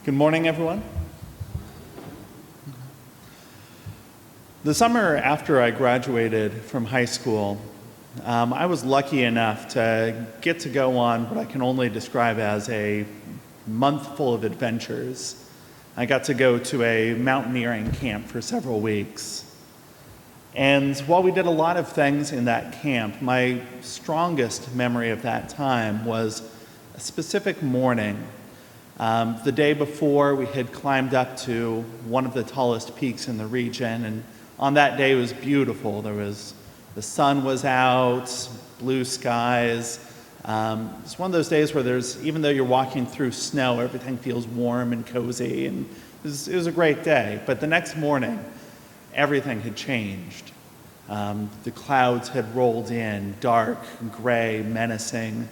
Good morning, everyone. The summer after I graduated from high school, I was lucky enough to get to go on what I can only describe as a month full of adventures. I got to go to a mountaineering camp for several weeks. And while we did a lot of things in that camp, my strongest memory of that time was a specific morning. The day before, we had climbed up to one of the tallest peaks in the region, and on that day it was beautiful. The sun was out, blue skies. It's one of those days where even though you're walking through snow, everything feels warm and cozy, and it was a great day. But the next morning, everything had changed. The clouds had rolled in, dark, gray, menacing.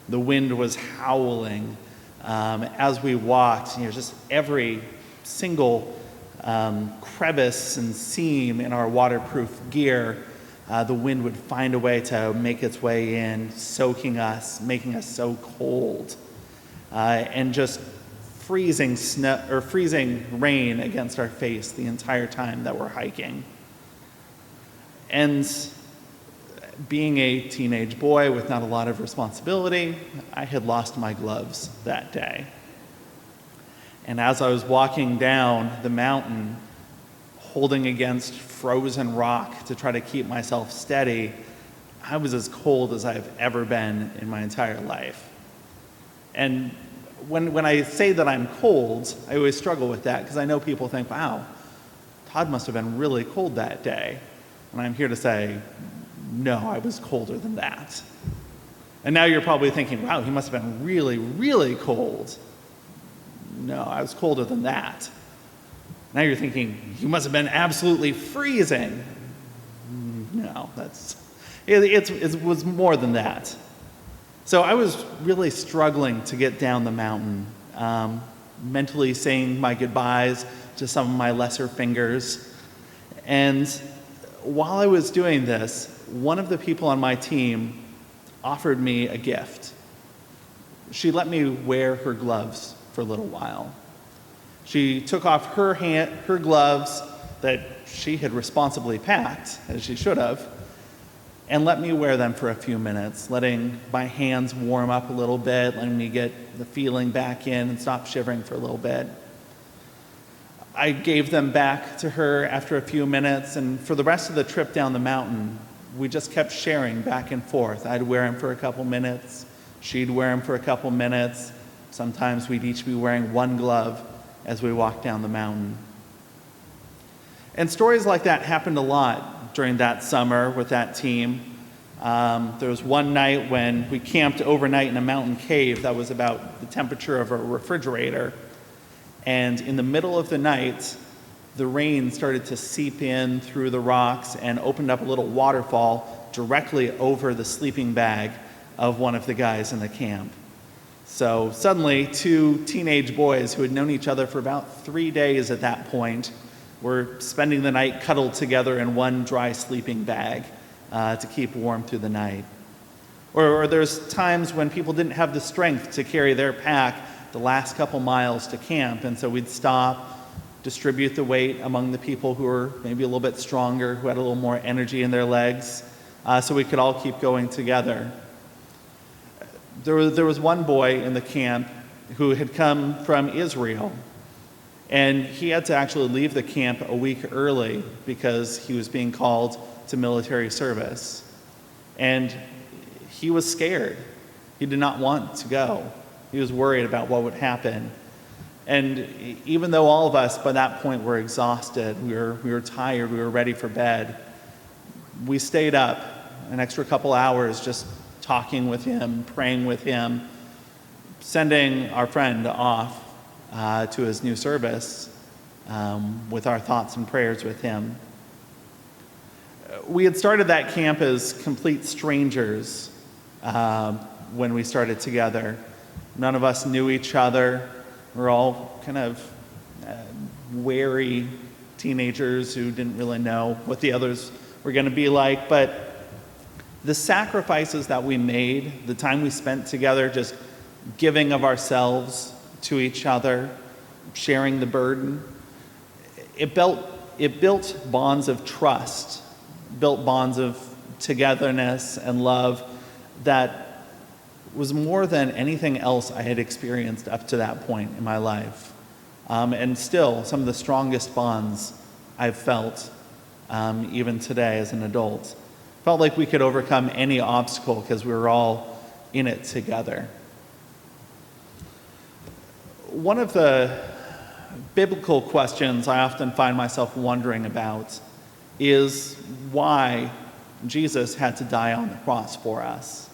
The wind was howling. As we walked, just every single crevice and seam in our waterproof gear, the wind would find a way to make its way in, soaking us, making us so cold, and just freezing snow or freezing rain against our face the entire time that we're hiking. And being a teenage boy with not a lot of responsibility, I had lost my gloves that day. And as I was walking down the mountain, holding against frozen rock to try to keep myself steady, I was as cold as I've ever been in my entire life. And when I say that I'm cold, I always struggle with that because I know people think, wow, Todd must have been really cold that day. And I'm here to say, no, I was colder than that. And now you're probably thinking, wow, he must have been really, really cold. No, I was colder than that. Now you're thinking, you must have been absolutely freezing. No, it was more than that. So I was really struggling to get down the mountain, mentally saying my goodbyes to some of my lesser fingers. And while I was doing this, one of the people on my team offered me a gift. She let me wear her gloves for a little while. She took off her gloves that she had responsibly packed, as she should have, and let me wear them for a few minutes, letting my hands warm up a little bit, letting me get the feeling back in and stop shivering for a little bit. I gave them back to her after a few minutes, and for the rest of the trip down the mountain, we just kept sharing back and forth. I'd wear them for a couple minutes, she'd wear them for a couple minutes. Sometimes we'd each be wearing one glove as we walked down the mountain. And stories like that happened a lot during that summer with that team. There was one night when we camped overnight in a mountain cave that was about the temperature of a refrigerator. And in the middle of the night, the rain started to seep in through the rocks and opened up a little waterfall directly over the sleeping bag of one of the guys in the camp. So suddenly, two teenage boys who had known each other for about 3 days at that point were spending the night cuddled together in one dry sleeping bag to keep warm through the night. Or there's times when people didn't have the strength to carry their pack the last couple miles to camp, and so we'd stop, distribute the weight among the people who were maybe a little bit stronger, who had a little more energy in their legs, so we could all keep going together. There was one boy in the camp who had come from Israel, and he had to actually leave the camp a week early because he was being called to military service. And he was scared. He did not want to go. He was worried about what would happen. And even though all of us by that point were exhausted, we were tired, we were ready for bed, we stayed up an extra couple hours just talking with him, praying with him, sending our friend off to his new service with our thoughts and prayers with him. We had started that camp as complete strangers when we started together. None of us knew each other. We're all kind of wary teenagers who didn't really know what the others were going to be like. But the sacrifices that we made, the time we spent together just giving of ourselves to each other, sharing the burden. It built bonds of trust, built bonds of togetherness and love that was more than anything else I had experienced up to that point in my life. And still, some of the strongest bonds I've felt, even today as an adult. Felt like we could overcome any obstacle because we were all in it together. One of the biblical questions I often find myself wondering about is why Jesus had to die on the cross for us.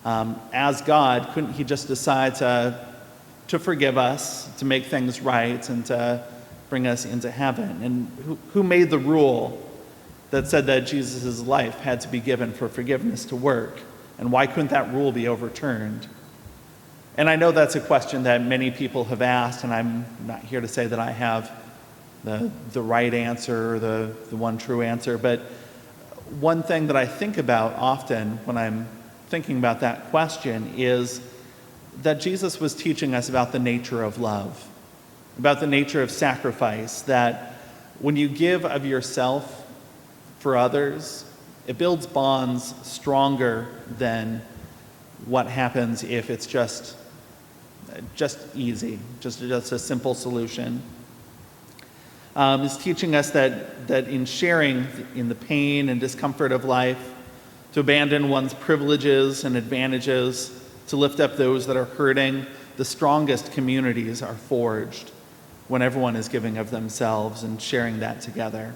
As God, couldn't he just decide to forgive us, to make things right, and to bring us into heaven? And who made the rule that said that Jesus' life had to be given for forgiveness to work? And why couldn't that rule be overturned? And I know that's a question that many people have asked, and I'm not here to say that I have the right answer or the one true answer, but one thing that I think about often when I'm thinking about that question is that Jesus was teaching us about the nature of love, about the nature of sacrifice, that when you give of yourself for others, it builds bonds stronger than what happens if it's just easy, just a simple solution. Is teaching us that in sharing in the pain and discomfort of life, to abandon one's privileges and advantages, to lift up those that are hurting, the strongest communities are forged when everyone is giving of themselves and sharing that together.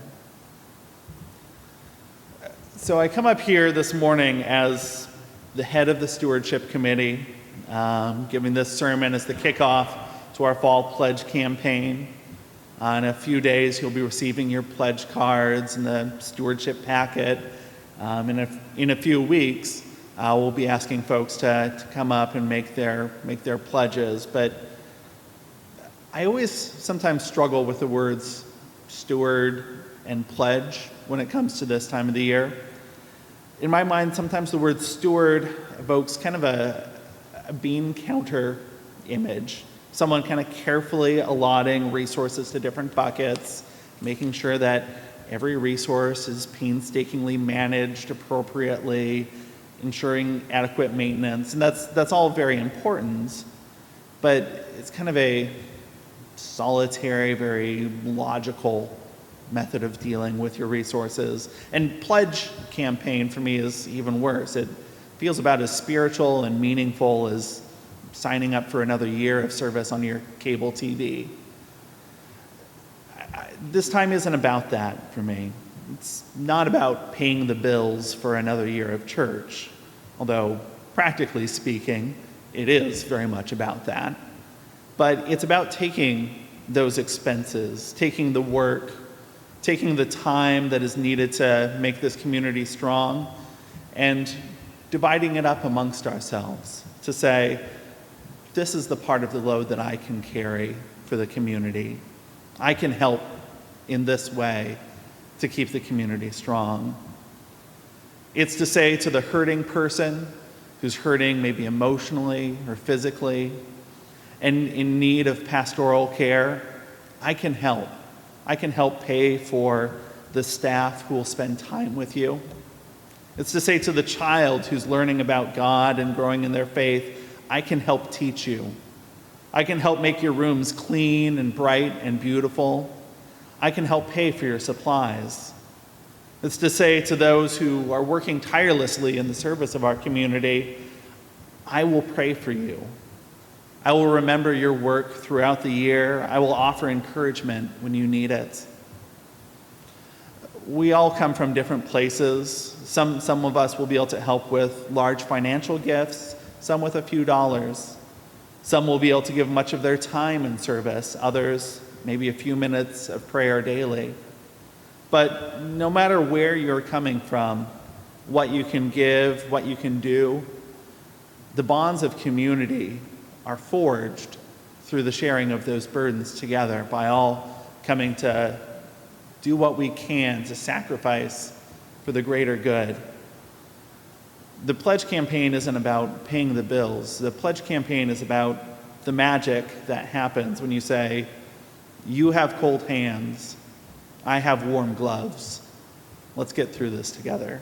So I come up here this morning as the head of the stewardship committee, giving this sermon as the kickoff to our fall pledge campaign. In a few days, you'll be receiving your pledge cards and the stewardship packet. In a few weeks, we'll be asking folks to come up and make their pledges. But I always sometimes struggle with the words steward and pledge when it comes to this time of the year. In my mind, sometimes the word steward evokes kind of a bean counter image. Someone kind of carefully allotting resources to different buckets, making sure that every resource is painstakingly managed appropriately, ensuring adequate maintenance. And that's all very important, but it's kind of a solitary, very logical method of dealing with your resources. And pledge campaign for me is even worse. It feels about as spiritual and meaningful as signing up for another year of service on your cable TV. This time isn't about that for me. It's not about paying the bills for another year of church, although practically speaking, it is very much about that. But it's about taking those expenses, taking the work, taking the time that is needed to make this community strong, and dividing it up amongst ourselves to say, this is the part of the load that I can carry for the community. I can help in this way to keep the community strong. It's to say to the hurting person who's hurting maybe emotionally or physically and in need of pastoral care, I can help. I can help pay for the staff who will spend time with you. It's to say to the child who's learning about God and growing in their faith, I can help teach you. I can help make your rooms clean and bright and beautiful. I can help pay for your supplies. It's to say to those who are working tirelessly in the service of our community, I will pray for you. I will remember your work throughout the year. I will offer encouragement when you need it. We all come from different places. Some of us will be able to help with large financial gifts, some with a few dollars. Some will be able to give much of their time in service, others maybe a few minutes of prayer daily. But no matter where you're coming from, what you can give, what you can do, the bonds of community are forged through the sharing of those burdens together by all coming to do what we can to sacrifice for the greater good. The pledge campaign isn't about paying the bills. The pledge campaign is about the magic that happens when you say, you have cold hands, I have warm gloves. Let's get through this together.